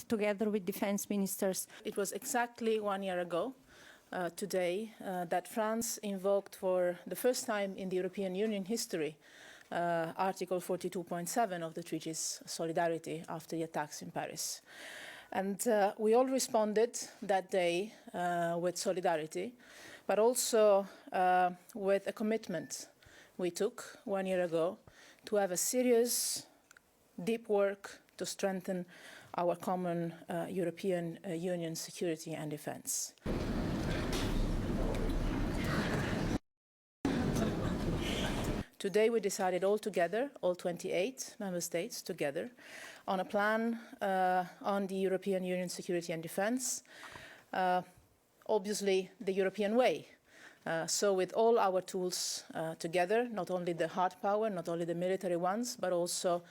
together with defense ministers. It was exactly 1 year ago today that France invoked for the first time in the European Union history Article 42.7 of the Treaty's solidarity after the attacks in Paris. And we all responded that day with solidarity, but also with a commitment we took 1 year ago to have a serious, deep work to strengthen our common European Union security and defence. Today we decided all together, all 28 member states together, on a plan on the European Union security and defence, obviously the European way. So with all our tools together, not only the hard power, not only the military ones, but also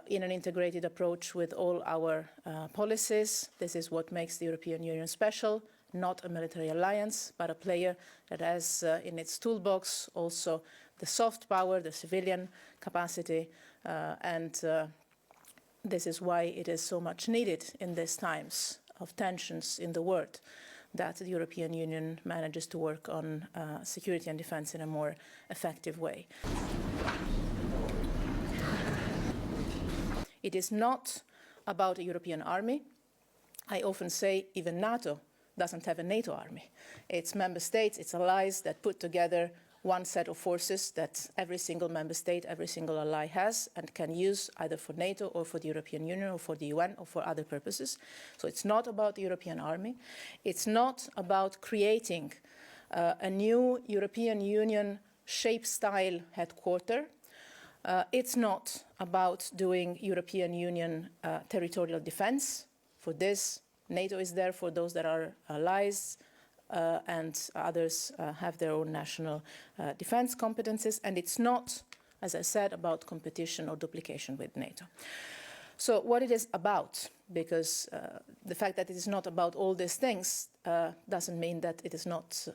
in an integrated approach with all our policies. This is what makes the European Union special, not a military alliance, but a player that has in its toolbox also the soft power, the civilian capacity, and this is why it is so much needed in these times of tensions in the world, that the European Union manages to work on security and defence in a more effective way. It is not about a European army. I often say even NATO doesn't have a NATO army. It's member states, it's allies that put together one set of forces that every single member state, every single ally has and can use either for NATO or for the European Union or for the UN or for other purposes. So it's not about the European army. It's not about creating a new European Union shape-style headquarter. It's not about doing European Union territorial defence. For this, NATO is there for those that are allies, and others have their own national defence competences. And it's not, as I said, about competition or duplication with NATO. So what it is about, because the fact that it is not about all these things doesn't mean that it is not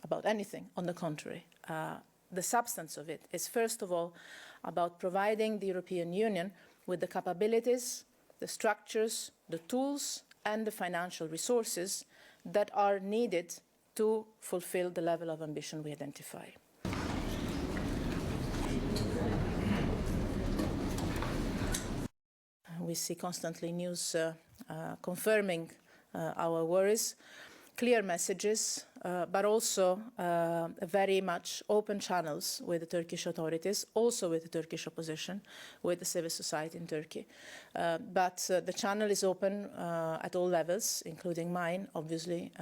about anything. On the contrary. The substance of it is, first of all, about providing the European Union with the capabilities, the structures, the tools, and the financial resources that are needed to fulfill the level of ambition we identify. We see constantly news confirming our worries. Clear messages, but also very much open channels with the Turkish authorities, also with the Turkish opposition, with the civil society in Turkey. But the channel is open at all levels, including mine, obviously,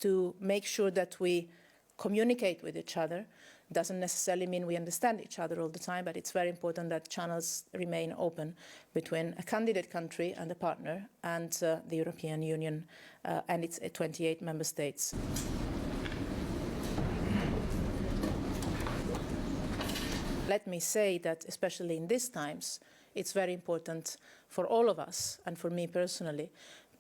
to make sure that we communicate with each other. Doesn't necessarily mean we understand each other all the time, but it's very important that channels remain open between a candidate country and a partner and the European Union and its 28 member states. Let me say that, especially in these times, it's very important for all of us, and for me personally,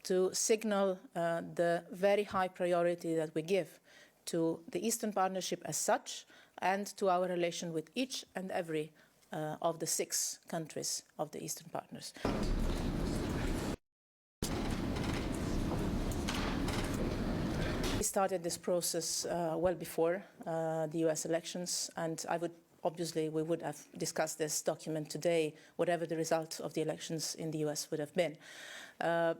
to signal the very high priority that we give to the Eastern Partnership as such, and to our relation with each and every of the 6 countries of the Eastern Partners. We started this process well before the US elections, and we would have discussed this document today, whatever the result of the elections in the US would have been.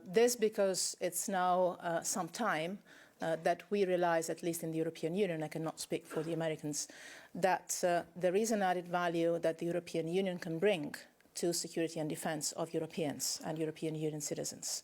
This because it's now some time that we realize, at least in the European Union, I cannot speak for the Americans, that there is an added value that the European Union can bring to security and defence of Europeans and European Union citizens.